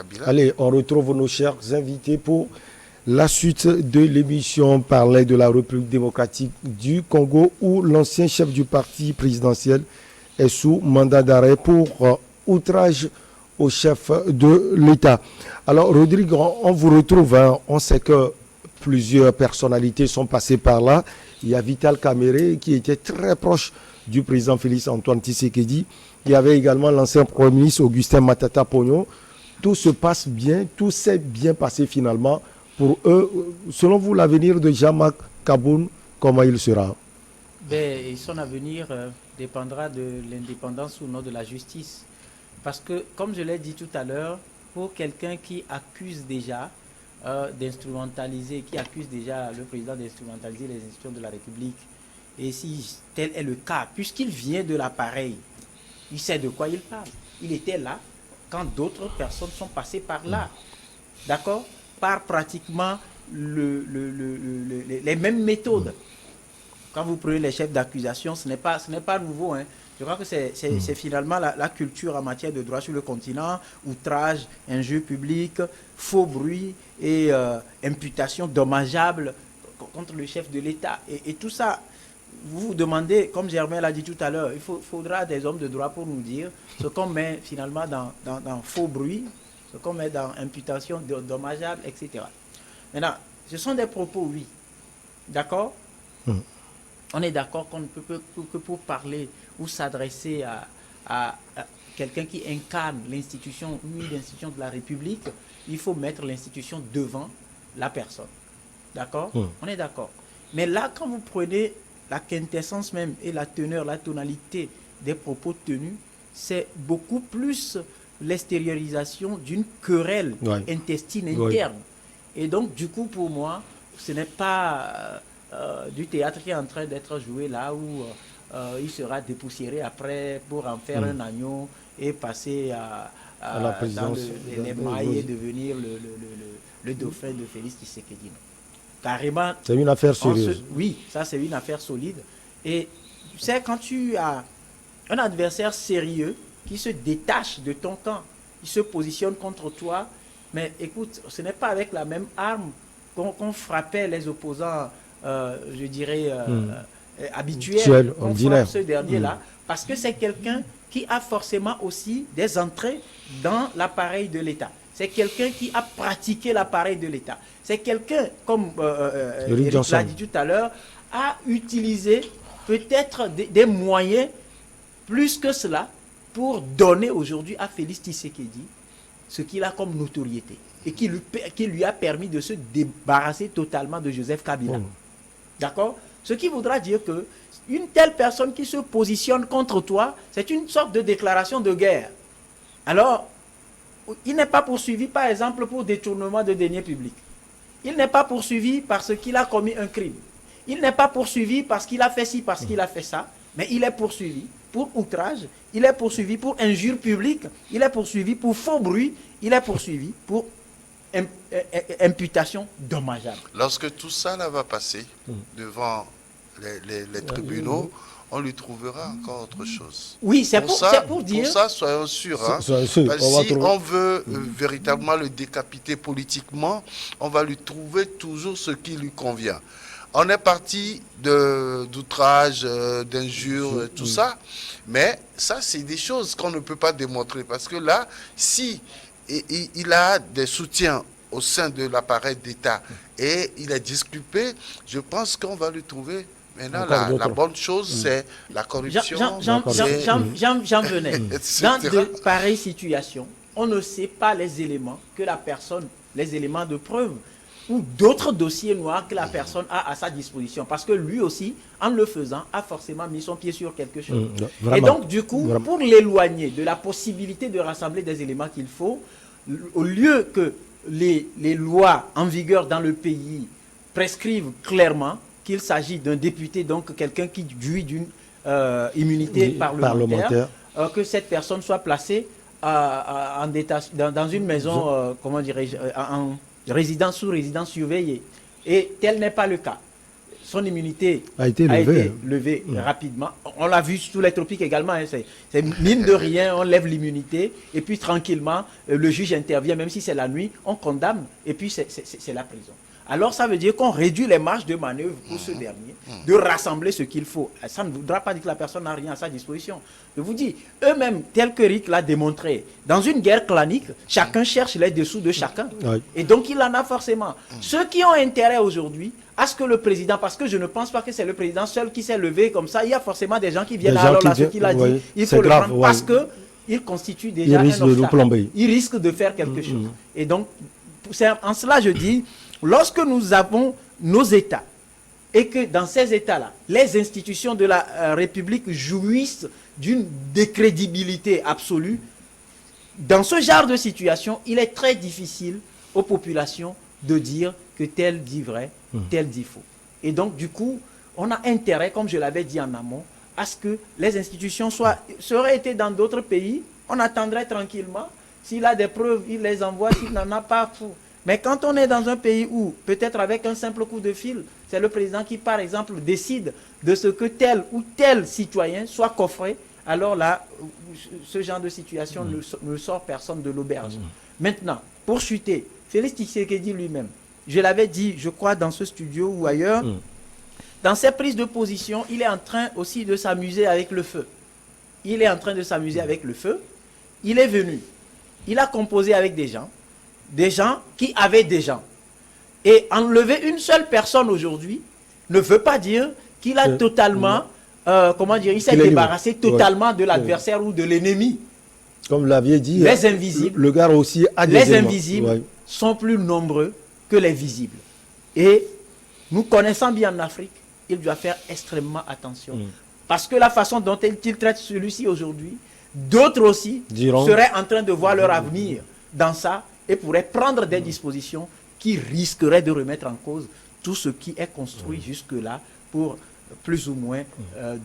Kabila. Allez, on retrouve nos chers invités pour la suite de l'émission. On parlait de la République démocratique du Congo où l'ancien chef du parti présidentiel est sous mandat d'arrêt pour outrage au chef de l'État. Alors, Rodrigue, on vous retrouve. Hein. On sait que plusieurs personnalités sont passées par là. Il y a Vital Kamerhe qui était très proche du président Félix Antoine Tshisekedi. Il y avait également l'ancien Premier ministre Augustin Matata Ponyo. Tout se passe bien, tout s'est bien passé finalement pour eux. Selon vous, l'avenir de Jean-Marc Kaboun, comment il sera? Son avenir dépendra de l'indépendance ou non de la justice. Parce que, comme je l'ai dit tout à l'heure, pour quelqu'un qui accuse déjà d'instrumentaliser, qui accuse déjà le président d'instrumentaliser les institutions de la République, et si tel est le cas, puisqu'il vient de l'appareil, il sait de quoi il parle. Il était là quand d'autres personnes sont passées par là. D'accord? Par pratiquement les mêmes méthodes. Quand vous prenez les chefs d'accusation, ce n'est pas nouveau. Hein. Je crois que c'est finalement la culture en matière de droit sur le continent, outrage, injure publique, faux bruit et imputation dommageable contre le chef de l'État. Et tout ça, vous vous demandez, comme Germain l'a dit tout à l'heure, il faudra des hommes de droit pour nous dire ce qu'on met finalement dans faux bruit, ce qu'on met dans imputation dommageable, etc. Maintenant, ce sont des propos, oui. D'accord? On est d'accord qu'on ne peut que pour parler ou s'adresser à quelqu'un qui incarne l'institution, une institution de la République, il faut mettre l'institution devant la personne. D'accord? On est d'accord. Mais là, quand vous prenez la quintessence même et la teneur, la tonalité des propos tenus, c'est beaucoup plus l'extériorisation d'une querelle intestine interne. Et donc, du coup, pour moi, ce n'est pas du théâtre qui est en train d'être joué là où il sera dépoussiéré après pour en faire un agneau et passer à la présidence, dans les mailles et devenir le dauphin de Félix Tshisekedi. Carrément. C'est une affaire sérieuse. Oui, ça c'est une affaire solide. Et tu sais, quand tu as un adversaire sérieux qui se détache de ton camp, qui se positionne contre toi, mais écoute, ce n'est pas avec la même arme qu'on frappait les opposants, je dirais, habituels, qu'on frappe ce dernier-là, parce que c'est quelqu'un qui a forcément aussi des entrées dans l'appareil de l'État. C'est quelqu'un qui a pratiqué l'appareil de l'État. C'est quelqu'un, comme Eric l'a dit tout à l'heure, a utilisé peut-être des moyens plus que cela pour donner aujourd'hui à Félix Tshisekedi ce qu'il a comme notoriété et qui lui a permis de se débarrasser totalement de Joseph Kabila. D'accord? Ce qui voudra dire que une telle personne qui se positionne contre toi, c'est une sorte de déclaration de guerre. Alors, il n'est pas poursuivi, par exemple, pour détournement de deniers publics. Il n'est pas poursuivi parce qu'il a commis un crime. Il n'est pas poursuivi parce qu'il a fait ci, parce qu'il a fait ça. Mais il est poursuivi pour outrage, il est poursuivi pour injure publique, il est poursuivi pour faux bruit, il est poursuivi pour imputation dommageable. Lorsque tout ça là va passer devant les tribunaux, on lui trouvera encore autre chose. Oui, c'est pour dire... Pour ça, soyons sûrs. Hein, si on veut véritablement le décapiter politiquement, on va lui trouver toujours ce qui lui convient. On est parti d'outrage, d'injures, tout ça, mais ça, c'est des choses qu'on ne peut pas démontrer. Parce que là, si il a des soutiens au sein de l'appareil d'État et il est disculpé, je pense qu'on va lui trouver... Maintenant, la bonne chose, c'est la corruption. J'en venais. Dans de pareilles situations, on ne sait pas les éléments que la personne, les éléments de preuve ou d'autres dossiers noirs que la personne a à sa disposition. Parce que lui aussi, en le faisant, a forcément mis son pied sur quelque chose. Et donc, du coup, pour l'éloigner de la possibilité de rassembler des éléments qu'il faut, au lieu que les lois en vigueur dans le pays prescrivent clairement qu'il s'agit d'un député, donc quelqu'un qui jouit d'une immunité parlementaire, que cette personne soit placée dans une maison, comment dirais-je, en résidence sous résidence surveillée. Et tel n'est pas le cas. son immunité a été levée rapidement. On l'a vu sous les tropiques également. Hein. C'est mine de rien, on lève l'immunité et puis tranquillement, le juge intervient, même si c'est la nuit, on condamne et puis c'est la prison. Alors ça veut dire qu'on réduit les marges de manœuvre pour ce dernier, de rassembler ce qu'il faut. Ça ne voudra pas dire que la personne n'a rien à sa disposition. Je vous dis, eux-mêmes, tel que Rick l'a démontré, dans une guerre clanique, chacun cherche les dessous de chacun. Oui. Et donc il en a forcément. Ceux qui ont intérêt aujourd'hui à ce que le président, parce que je ne pense pas que c'est le président seul qui s'est levé comme ça, il y a forcément des gens qui viennent alors là, ce qu'il a dit, il faut le prendre parce qu'il constitue déjà un obstacle. Il risque de faire quelque chose. Et donc, en cela je dis, lorsque nous avons nos États et que dans ces États-là, les institutions de la République jouissent d'une décrédibilité absolue, dans ce genre de situation, il est très difficile aux populations de dire que tel dit vrai, tel dit faux. Et donc, du coup, on a intérêt, comme je l'avais dit en amont, à ce que les institutions seraient été dans d'autres pays, on attendrait tranquillement. S'il a des preuves, il les envoie, s'il n'en a pas, faux. Mais quand on est dans un pays où, peut-être avec un simple coup de fil, c'est le président qui, par exemple, décide de ce que tel ou tel citoyen soit coffré, alors là, ce genre de situation ne sort personne de l'auberge. Maintenant, pour chuter, Félix Tshisekedi lui-même, je l'avais dit, je crois, dans ce studio ou ailleurs, dans ses prises de position, il est en train aussi de s'amuser avec le feu. Il est en train de s'amuser avec le feu. Il est venu. Il a composé avec des gens qui avaient des gens. Et enlever une seule personne aujourd'hui ne veut pas dire qu'il a totalement, il s'est débarrassé totalement de l'adversaire ou de l'ennemi. Comme l'aviez dit, les invisibles, le gars aussi a des les invisibles sont plus nombreux que les visibles. Et nous connaissons bien en Afrique, il doit faire extrêmement attention. Parce que la façon dont il traite celui-ci aujourd'hui, d'autres aussi seraient en train de voir leur avenir dans ça et pourraient prendre des dispositions qui risqueraient de remettre en cause tout ce qui est construit jusque-là pour plus ou moins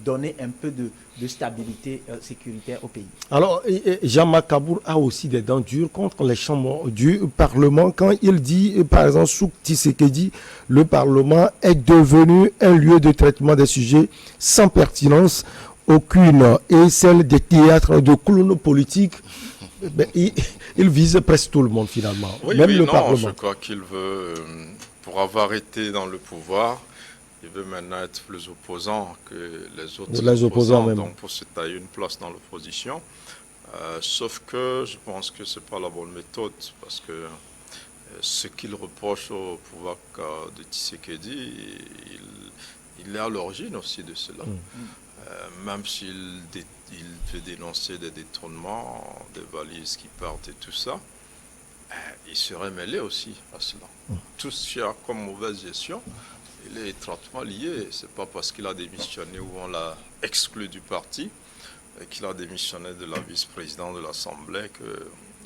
donner un peu de stabilité sécuritaire au pays. Alors, Jean-Marc Kabour a aussi des dents dures contre les chambres du Parlement quand il dit, par exemple, Souk Tshisekedi, le Parlement est devenu un lieu de traitement des sujets sans pertinence aucune et celle des théâtres de clowns politiques. Il vise presque tout le monde finalement, même le Parlement. Je crois qu'il veut, pour avoir été dans le pouvoir, il veut maintenant être plus opposant que les autres opposants, même. Donc pour se tailler une place dans l'opposition. Sauf que je pense que ce n'est pas la bonne méthode, parce que ce qu'il reproche au pouvoir de Tshisekedi, il est à l'origine aussi de cela. Même s'il veut dénoncer des détournements, des valises qui partent et tout ça, il serait mêlé aussi à cela. Tout ce qui a comme mauvaise gestion, il est étroitement lié. Ce n'est pas parce qu'il a démissionné ou on l'a exclu du parti, qu'il a démissionné de la vice-présidente de l'Assemblée,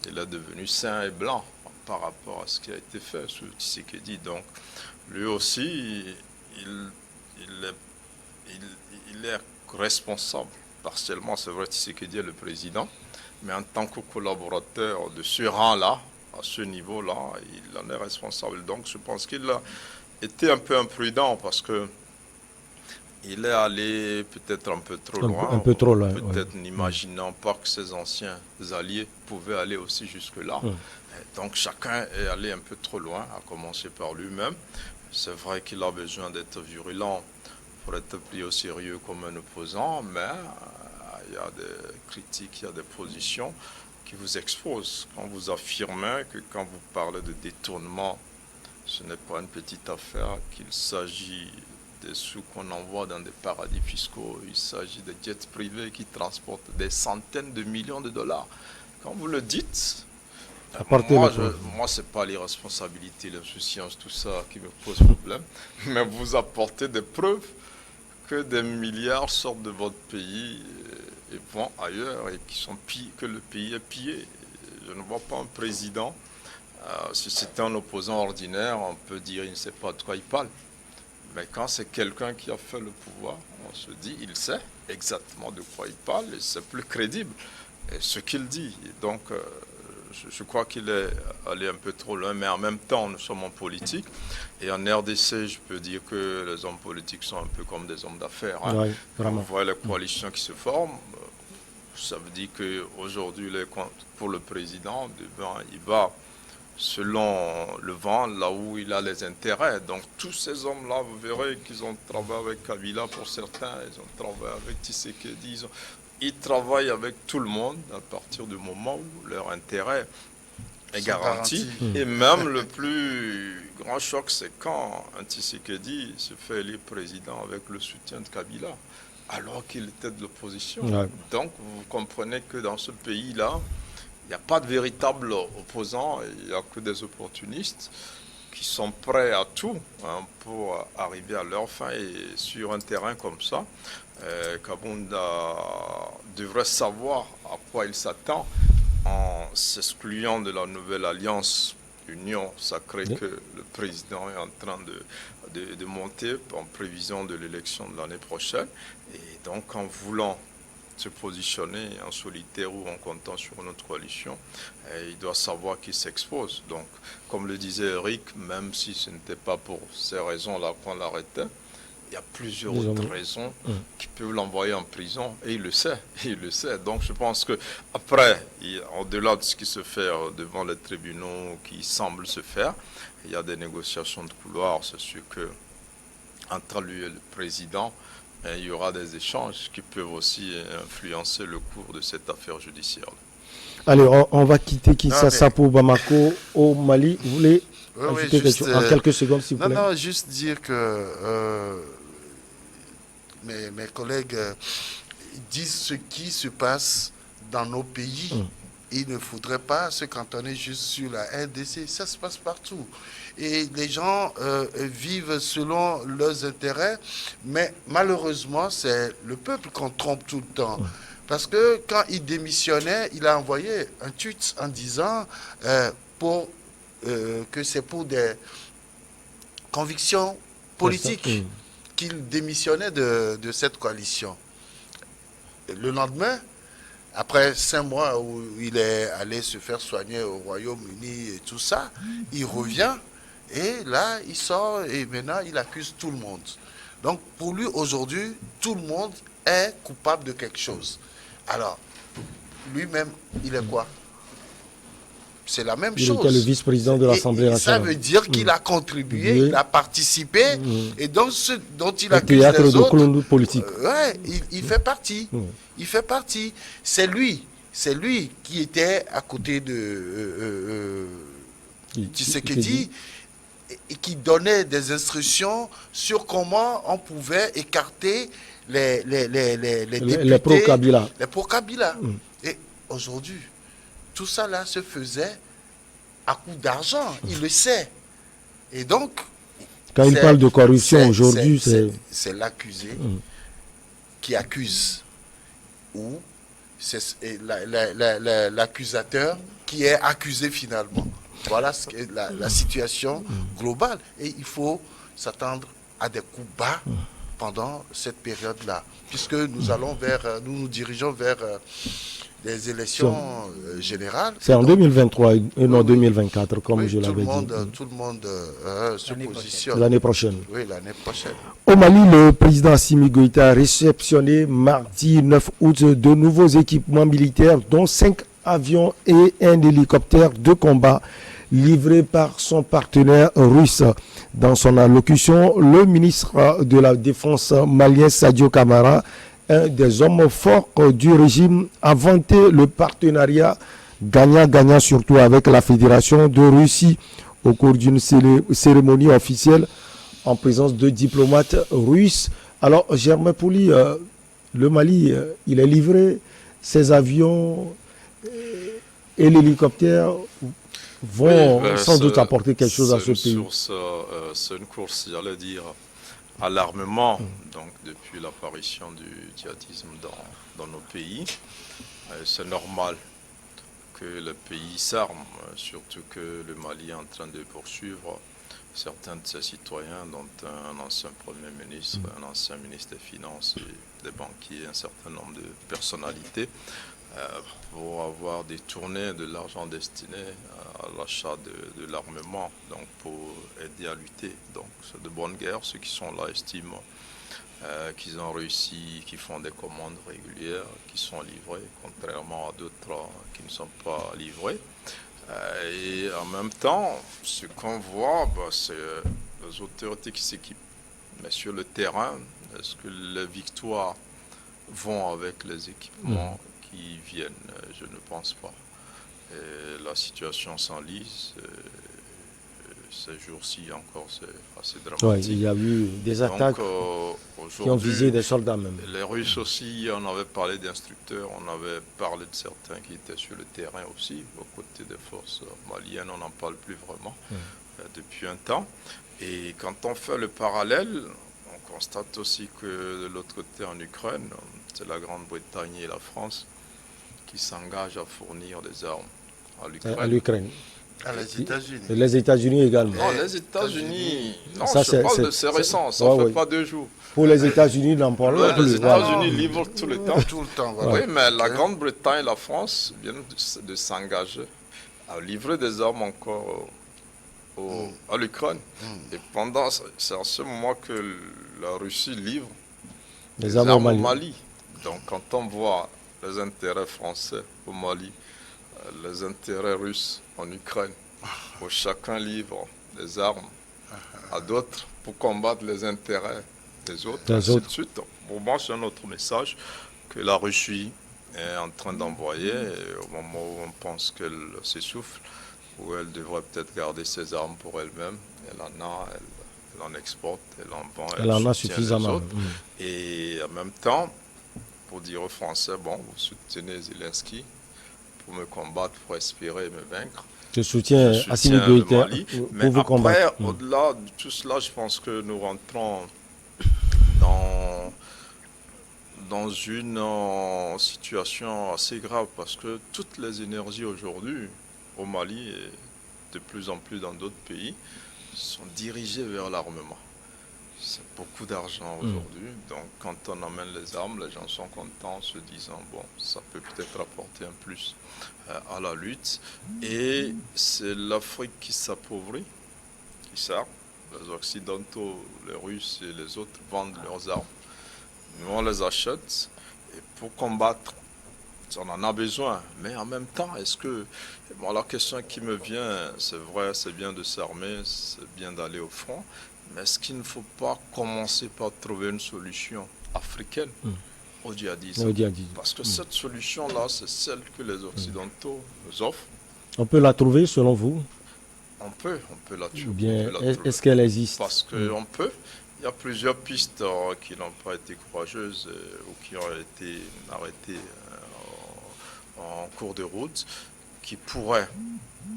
qu'il est devenu sain et blanc par rapport à ce qui a été fait sous Tshisekedi. Donc, lui aussi, il est responsable. Partiellement, c'est vrai, Tshisekedi est le président, mais en tant que collaborateur de ce rang-là, à ce niveau-là, il en est responsable. Donc, je pense qu'il a été un peu imprudent parce que il est allé peut-être un peu trop loin. Peut-être n'imaginant pas que ses anciens alliés pouvaient aller aussi jusque-là. Donc, chacun est allé un peu trop loin, à commencer par lui-même. C'est vrai qu'il a besoin d'être virulent pour être pris au sérieux comme un opposant, mais il y a des critiques, il y a des positions qui vous exposent. Quand vous affirmez que quand vous parlez de détournement, ce n'est pas une petite affaire, qu'il s'agit des sous qu'on envoie dans des paradis fiscaux, il s'agit de jets privés qui transportent des centaines de millions de dollars. Quand vous le dites, moi ce n'est pas l'irresponsabilité, l'insouciance, tout ça qui me pose problème, mais vous apportez des preuves que des milliards sortent de votre pays et vont ailleurs et que le pays est pillé. Je ne vois pas un président, si c'était un opposant ordinaire, on peut dire il ne sait pas de quoi il parle. Mais quand c'est quelqu'un qui a fait le pouvoir, on se dit il sait exactement de quoi il parle et c'est plus crédible ce qu'il dit. Et donc, je crois qu'il est allé un peu trop loin, mais en même temps, nous sommes en politique. Et en RDC, je peux dire que les hommes politiques sont un peu comme des hommes d'affaires. Hein. Oui, vraiment. On voit les coalitions qui se forment. Ça veut dire qu'aujourd'hui, pour le président, il va selon le vent, là où il a les intérêts. Donc tous ces hommes-là, vous verrez qu'ils ont travaillé avec Kabila pour certains, ils ont travaillé avec Tshisekedi, ils travaillent avec tout le monde à partir du moment où leur intérêt est garanti. Et même le plus grand choc, c'est quand un Tshisekedi se fait élire président avec le soutien de Kabila, alors qu'il était de l'opposition. Ouais. Donc vous comprenez que dans ce pays-là, il n'y a pas de véritable opposant, il n'y a que des opportunistes qui sont prêts à tout pour arriver à leur fin. Et sur un terrain comme ça, Kabunda devrait savoir à quoi il s'attend en s'excluant de la nouvelle alliance Union sacrée que le président est en train de monter en prévision de l'élection de l'année prochaine. Et donc en voulant se positionner en solitaire ou en comptant sur notre coalition, il doit savoir qu'il s'expose. Donc, comme le disait Eric, même si ce n'était pas pour ces raisons-là qu'on l'arrêtait, il y a plusieurs autres raisons qui peuvent l'envoyer en prison, et il le sait. Donc, je pense que après, au-delà de ce qui se fait devant les tribunaux, qui semble se faire, il y a des négociations de couloir. C'est sûr que entre lui et le président, il y aura des échanges qui peuvent aussi influencer le cours de cette affaire judiciaire. Allez, on va quitter Kinshasa pour Bamako au Mali. Vous voulez ajouter quelque chose en quelques secondes, s'il vous plaît? Non, juste dire que mes collègues disent ce qui se passe dans nos pays. Il ne faudrait pas se cantonner juste sur la RDC. Ça se passe partout. Et les gens vivent selon leurs intérêts, mais malheureusement, c'est le peuple qu'on trompe tout le temps. Parce que quand il démissionnait, il a envoyé un tweet en disant que c'est pour des convictions politiques qu'il démissionnait de cette coalition. Le lendemain, après 5 mois où il est allé se faire soigner au Royaume-Uni et tout ça, il revient et là, il sort et maintenant, il accuse tout le monde. Donc, pour lui, aujourd'hui, tout le monde est coupable de quelque chose. Alors, lui-même, il est quoi? C'est la même chose. Il était le vice-président de l'Assemblée nationale. Ça veut dire qu'il a contribué, il a participé, et donc ce dont il accuse les autres, politique. Il fait partie. Il fait partie. C'est lui qui était à côté de Tshisekedi et qui donnait des instructions sur comment on pouvait écarter les députés, les pro-Kabila. Les pro-Kabila. Et aujourd'hui, tout ça là se faisait à coup d'argent, il le sait. Et donc, quand il parle de corruption aujourd'hui, c'est l'accusé qui accuse, ou c'est l'accusateur qui est accusé finalement. Voilà la situation globale. Et il faut s'attendre à des coups bas pendant cette période-là, puisque nous nous dirigeons vers des élections générales. C'est en 2023 et non 2024, comme je l'avais dit. Tout le monde se positionne. L'année prochaine. Oui, l'année prochaine. Au Mali, le président Assimi Goïta a réceptionné mardi 9 août de nouveaux équipements militaires, dont 5 avions et un hélicoptère de combat livrés par son partenaire russe. Dans son allocution, le ministre de la Défense malien Sadio Kamara, un des hommes forts du régime, a vanté le partenariat gagnant-gagnant, surtout avec la Fédération de Russie, au cours d'une cérémonie officielle en présence de diplomates russes. Alors, Germain Pouli, le Mali, il a livré ses avions et l'hélicoptère vont sans doute apporter quelque chose à ce pays. C'est une course, j'allais dire, à l'armement, donc depuis l'apparition du djihadisme dans nos pays. C'est normal que le pays s'arme, surtout que le Mali est en train de poursuivre certains de ses citoyens, dont un ancien Premier ministre, un ancien ministre des Finances et des banquiers, un certain nombre de personnalités pour avoir détourné de l'argent destiné à l'achat de l'armement, donc pour aider à lutter. Donc c'est de bonne guerre. Ceux qui sont là estiment qu'ils ont réussi, qui font des commandes régulières, qui sont livrées, contrairement à d'autres qui ne sont pas livrés. Et en même temps, ce qu'on voit, c'est les autorités qui s'équipent. Mais sur le terrain, est-ce que les victoires vont avec les équipements qui viennent? Je ne pense pas. Et la situation s'enlise. Ces jours-ci encore, c'est assez dramatique. Ouais, il y a eu des attaques qui ont visé des soldats même. Les Russes aussi, on avait parlé d'instructeurs, on avait parlé de certains qui étaient sur le terrain aussi, aux côtés des forces maliennes, on n'en parle plus vraiment depuis un temps. Et quand on fait le parallèle, on constate aussi que de l'autre côté en Ukraine, c'est la Grande-Bretagne et la France qui s'engagent à fournir des armes à l'Ukraine. À les États-Unis. Les États-Unis également. Non, les États-Unis. Non, je parle de ces récents, ça ne fait pas 2 jours. Pour les États-Unis, n'en parlons plus. Les États-Unis livrent tout le temps. Tout le temps, voilà. Oui, mais la Grande-Bretagne et la France viennent de s'engager à livrer des armes encore à l'Ukraine. Et c'est en ce moment que la Russie livre des armes au Mali. Donc quand on voit les intérêts français au Mali, les intérêts russes en Ukraine, où chacun livre des armes à d'autres pour combattre les intérêts des autres, ainsi de suite. Pour moi, c'est un autre message que la Russie est en train d'envoyer au moment où on pense qu'elle s'essouffle, où elle devrait peut-être garder ses armes pour elle-même. Elle en exporte, elle en vend, elle en a suffisamment. Et en même temps, pour dire aux Français, bon, vous soutenez Zelensky pour me combattre, pour espérer me vaincre. Je soutiens Assimi Goïta pour vous combattre. Au-delà de tout cela, je pense que nous rentrons dans une situation assez grave parce que toutes les énergies aujourd'hui au Mali et de plus en plus dans d'autres pays sont dirigées vers l'armement. C'est beaucoup d'argent aujourd'hui, donc quand on emmène les armes, les gens sont contents, se disant bon, ça peut peut-être apporter un plus à la lutte. Et c'est l'Afrique qui s'appauvrit, qui sert. Les Occidentaux, les Russes et les autres vendent leurs armes. Nous, on les achète et pour combattre, on en a besoin. Mais en même temps, est-ce que... Bon, la question qui me vient, c'est vrai, c'est bien de s'armer, c'est bien d'aller au front. Mais est-ce qu'il ne faut pas commencer par trouver une solution africaine au djihadisme? Parce que cette solution-là, c'est celle que les Occidentaux nous offrent. On peut la trouver selon vous? On peut la trouver. Ou bien, est-ce qu'elle existe? Parce qu'on peut. Il y a plusieurs pistes qui n'ont pas été courageuses ou qui ont été arrêtées en cours de route, qui pourraient,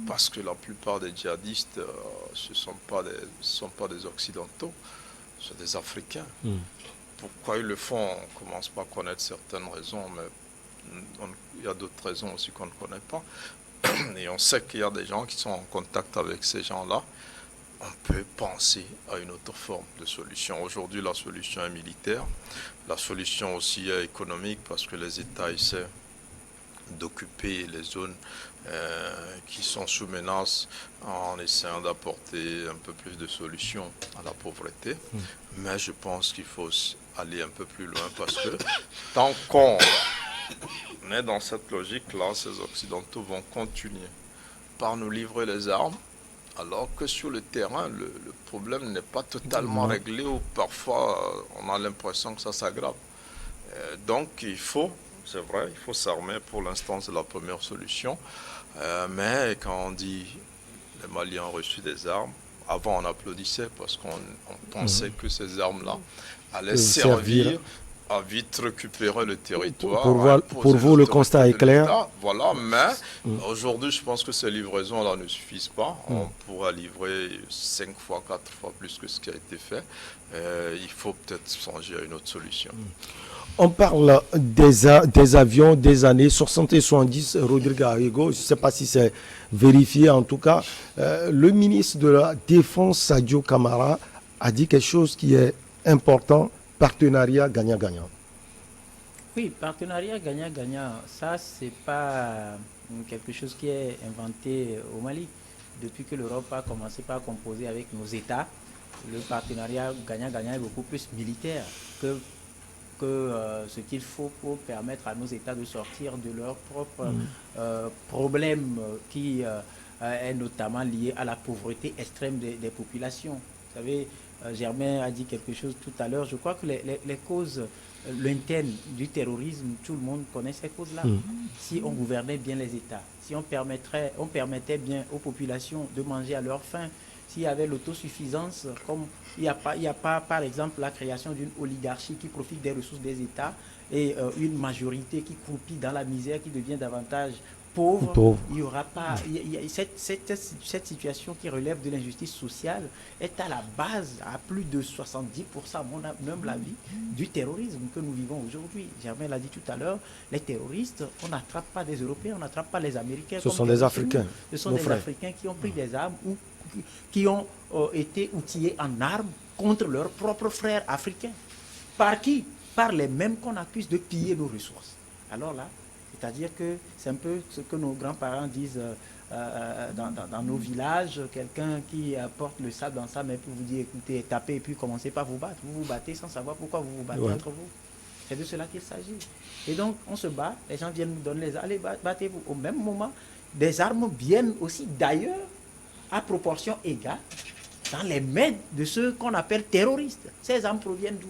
parce que la plupart des djihadistes, ce ne sont pas des Occidentaux, ce sont des Africains. Pourquoi ils le font? On ne commence pas à connaître certaines raisons, mais il y a d'autres raisons aussi qu'on ne connaît pas. Et on sait qu'il y a des gens qui sont en contact avec ces gens-là. On peut penser à une autre forme de solution. Aujourd'hui, la solution est militaire. La solution aussi est économique parce que les États essaient d'occuper les zones qui sont sous menace en essayant d'apporter un peu plus de solutions à la pauvreté. Mais je pense qu'il faut aller un peu plus loin parce que tant qu'on est dans cette logique-là, ces Occidentaux vont continuer par nous livrer les armes, alors que sur le terrain, le problème n'est pas totalement réglé ou parfois on a l'impression que ça s'aggrave. Donc il faut, c'est vrai, il faut s'armer. Pour l'instant, c'est la première solution. Mais quand on dit les Maliens ont reçu des armes, avant on applaudissait parce qu'on pensait que ces armes-là allaient servir à vite récupérer le territoire. Pour vous, le constat est clair. Voilà, mais aujourd'hui, je pense que ces livraisons-là ne suffisent pas. On pourra livrer 5 fois, 4 fois plus que ce qui a été fait. Il faut peut-être songer à une autre solution. On parle des avions des années 60 et 70, Rodrigue Arrigo, je ne sais pas si c'est vérifié en tout cas. Le ministre de la Défense, Sadio Kamara, a dit quelque chose qui est important, partenariat gagnant-gagnant. Oui, partenariat gagnant-gagnant, ça, c'est pas quelque chose qui est inventé au Mali. Depuis que l'Europe a commencé par composer avec nos États, le partenariat gagnant-gagnant est beaucoup plus militaire que ce qu'il faut pour permettre à nos États de sortir de leurs propres problèmes qui est notamment lié à la pauvreté extrême des populations. Vous savez, Germain a dit quelque chose tout à l'heure. Je crois que les causes lointaines du terrorisme, tout le monde connaît ces causes-là. Si on gouvernait bien les États, si on permettait bien aux populations de manger à leur faim, s'il y avait l'autosuffisance, comme il n'y a pas, par exemple, la création d'une oligarchie qui profite des ressources des États et une majorité qui croupit dans la misère, qui devient davantage pauvre. Il n'y aura pas... Cette situation qui relève de l'injustice sociale est à la base, à plus de 70%, à mon humble avis, du terrorisme que nous vivons aujourd'hui. Germain l'a dit tout à l'heure, les terroristes, on n'attrape pas des Européens, on n'attrape pas les Américains. Ce sont des Africains. Ce sont des Africains qui ont pris des armes ou qui ont été outillés en armes contre leurs propres frères africains. Par qui? Par les mêmes qu'on accuse de piller nos ressources. Alors là, c'est-à-dire que c'est un peu ce que nos grands-parents disent dans nos villages, quelqu'un qui porte le sable dans sa main pour vous dire, écoutez, tapez et puis commencez pas à vous battre. Vous vous battez sans savoir pourquoi vous vous battez entre vous. C'est de cela qu'il s'agit. Et donc, on se bat, les gens viennent nous donner les armes, allez, battez-vous. Au même moment, des armes viennent aussi d'ailleurs, à proportion égale, dans les mains de ceux qu'on appelle terroristes. Ces armes proviennent d'où?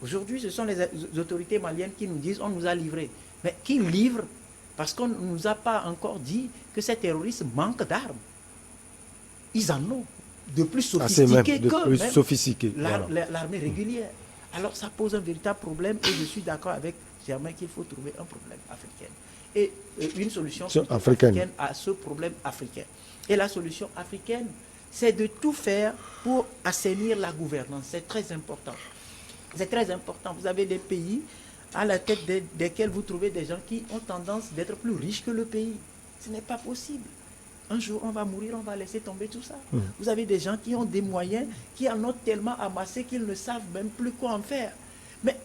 Aujourd'hui, ce sont les autorités maliennes qui nous disent, on nous a livrés. Mais qui livrent? Parce qu'on ne nous a pas encore dit que ces terroristes manquent d'armes. Ils en ont de plus sophistiqués que l'armée régulière. Alors ça pose un véritable problème et je suis d'accord avec Germain qu'il faut trouver un problème africain. Et une solution africaine à ce problème africain. Et la solution africaine, c'est de tout faire pour assainir la gouvernance. C'est très important. C'est très important. Vous avez des pays à la tête desquels vous trouvez des gens qui ont tendance d'être plus riches que le pays. Ce n'est pas possible. Un jour, on va mourir, on va laisser tomber tout ça. Vous avez des gens qui ont des moyens, qui en ont tellement amassé qu'ils ne savent même plus quoi en faire. Mais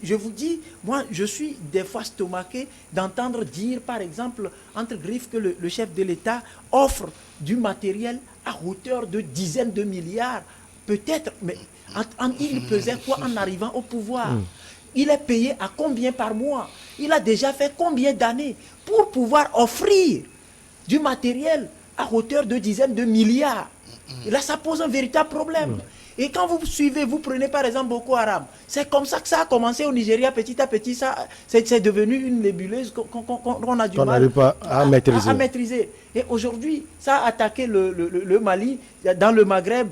je vous dis, moi, je suis des fois stomaqué d'entendre dire, par exemple, entre griffes, que le chef de l'État offre du matériel à hauteur de dizaines de milliards. Peut-être, mais il pesait quoi en arrivant au pouvoir? Il est payé à combien par mois? Il a déjà fait combien d'années pour pouvoir offrir du matériel à hauteur de dizaines de milliards? Et là, ça pose un véritable problème. Et quand vous suivez, vous prenez par exemple Boko Haram, c'est comme ça que ça a commencé au Nigeria, petit à petit, c'est devenu une nébuleuse qu'on a du mal à maîtriser. Et aujourd'hui, ça a attaqué le Mali, dans le Maghreb,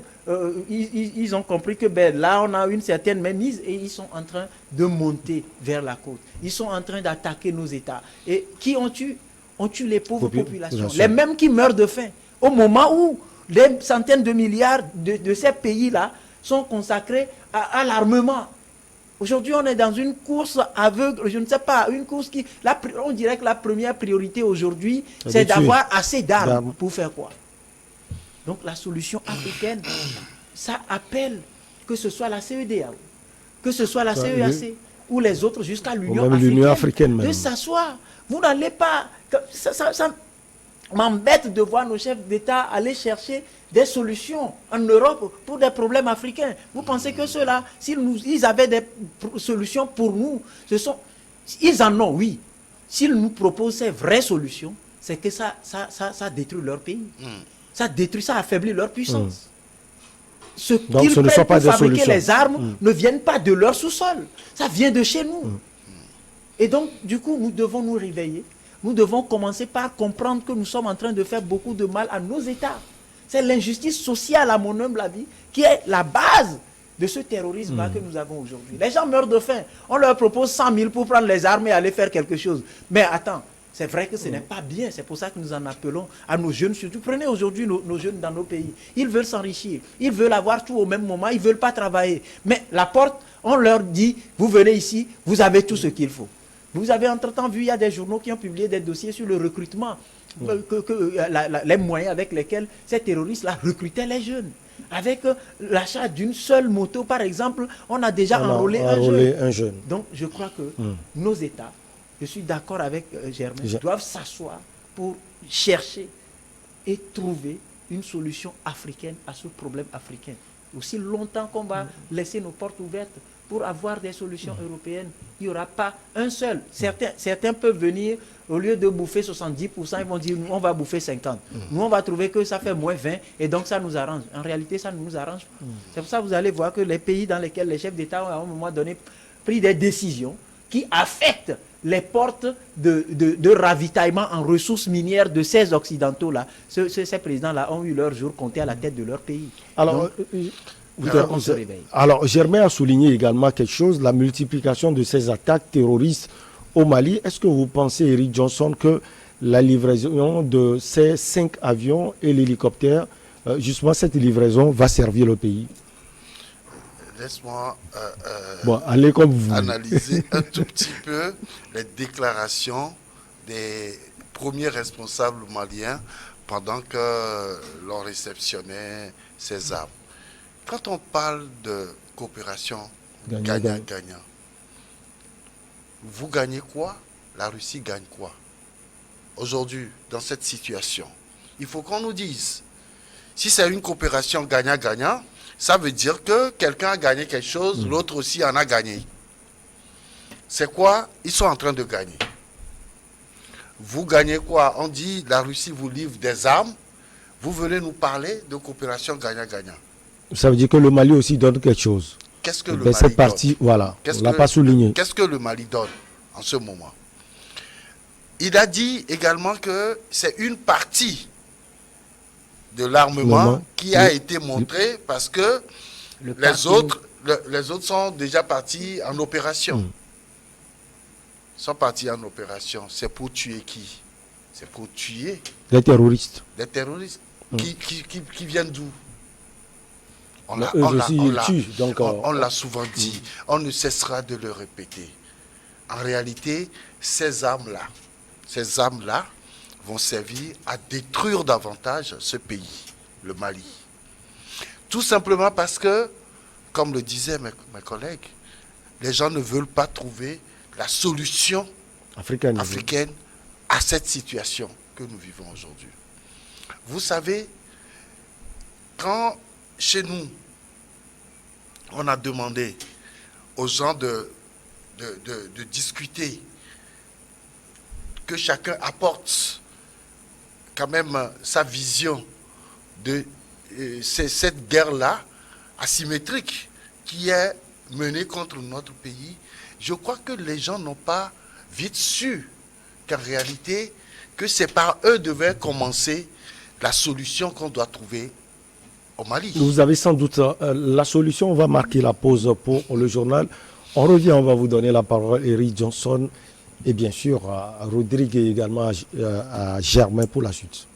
ils ont compris que là, on a une certaine mainmise et ils sont en train de monter vers la côte. Ils sont en train d'attaquer nos États. Et qui ont tué? On tue les pauvres populations, les mêmes qui meurent de faim. Au moment où des centaines de milliards de ces pays-là sont consacrés à l'armement. Aujourd'hui, on est dans une course aveugle, je ne sais pas, une course qui... on dirait que la première priorité aujourd'hui, c'est d'avoir assez d'armes. Pour faire quoi? Donc la solution africaine, ça appelle que ce soit la CEDEAO, que ce soit la CEAC, ou les autres jusqu'à l'Union africaine, de s'asseoir. Vous n'allez pas... Ça m'embête de voir nos chefs d'État aller chercher des solutions en Europe pour des problèmes africains. Vous pensez que ceux-là, s'ils avaient des solutions pour nous, ils en ont, oui. S'ils nous proposent ces vraies solutions, c'est que ça détruit leur pays. Ça détruit, ça affaiblit leur puissance. Ce qu'ils prennent pour fabriquer les armes ne viennent pas de leur sous-sol. Ça vient de chez nous. Et donc, du coup, nous devons nous réveiller. Nous devons commencer par comprendre que nous sommes en train de faire beaucoup de mal à nos États. C'est l'injustice sociale, à mon humble avis, qui est la base de ce terrorisme-là que nous avons aujourd'hui. Les gens meurent de faim. On leur propose 100 000 pour prendre les armes et aller faire quelque chose. Mais attends, c'est vrai que ce n'est pas bien. C'est pour ça que nous en appelons à nos jeunes, surtout. Prenez aujourd'hui nos jeunes dans nos pays. Ils veulent s'enrichir. Ils veulent avoir tout au même moment. Ils ne veulent pas travailler. Mais la porte, on leur dit, vous venez ici, vous avez tout ce qu'il faut. Vous avez entre-temps vu, il y a des journaux qui ont publié des dossiers sur le recrutement, les moyens avec lesquels ces terroristes-là recrutaient les jeunes. Avec l'achat d'une seule moto, par exemple, on a déjà enrôlé un jeune. Donc, je crois que nos États, je suis d'accord avec Germain, doivent s'asseoir pour chercher et trouver une solution africaine à ce problème africain. Aussi longtemps qu'on va laisser nos portes ouvertes pour avoir des solutions européennes, il n'y aura pas un seul. Certains peuvent venir, au lieu de bouffer 70%, ils vont dire, nous, on va bouffer 50%. Nous, on va trouver que ça fait moins 20%, et donc ça nous arrange. En réalité, ça ne nous arrange pas. C'est pour ça que vous allez voir que les pays dans lesquels les chefs d'État ont, à un moment donné, pris des décisions qui affectent les portes de ravitaillement en ressources minières de ces Occidentaux-là. Ces présidents-là ont eu leur jour compté à la tête de leur pays. Alors, alors, Germain a souligné également quelque chose, la multiplication de ces attaques terroristes au Mali. Est-ce que vous pensez, Eric Johnson, que la livraison de ces 5 avions et l'hélicoptère, justement cette livraison va servir le pays? Laisse-moi analyser un tout petit peu les déclarations des premiers responsables maliens pendant que l'on réceptionnait ces armes. Quand on parle de coopération gagnant-gagnant, vous gagnez quoi? La Russie gagne quoi? Aujourd'hui, dans cette situation, il faut qu'on nous dise. Si c'est une coopération gagnant-gagnant, ça veut dire que quelqu'un a gagné quelque chose, l'autre aussi en a gagné. C'est quoi? Ils sont en train de gagner. Vous gagnez quoi? On dit la Russie vous livre des armes. Vous venez nous parler de coopération gagnant-gagnant. Ça veut dire que le Mali aussi donne quelque chose. Qu'est-ce que le Mali cette partie, donne? Voilà, on ne l'a pas souligné. Qu'est-ce que le Mali donne en ce moment? Il a dit également que c'est une partie de l'armement qui a été montré parce que les autres sont déjà partis en opération. Ils sont partis en opération. C'est pour tuer qui? C'est pour tuer les terroristes. Les terroristes qui viennent d'où? On l'a souvent dit. On ne cessera de le répéter. En réalité, ces armes-là vont servir à détruire davantage ce pays, le Mali. Tout simplement parce que, comme le disaient mes collègues, les gens ne veulent pas trouver la solution africaine à cette situation que nous vivons aujourd'hui. Vous savez, quand chez nous, on a demandé aux gens de discuter, que chacun apporte quand même sa vision de cette guerre-là asymétrique qui est menée contre notre pays, je crois que les gens n'ont pas vite su qu'en réalité, que c'est par eux devait commencer la solution qu'on doit trouver au Mali. Vous avez sans doute la solution. On va marquer la pause pour le journal. On revient, on va vous donner la parole, Eric Johnson, et bien sûr à Rodrigue et également à Germain pour la suite.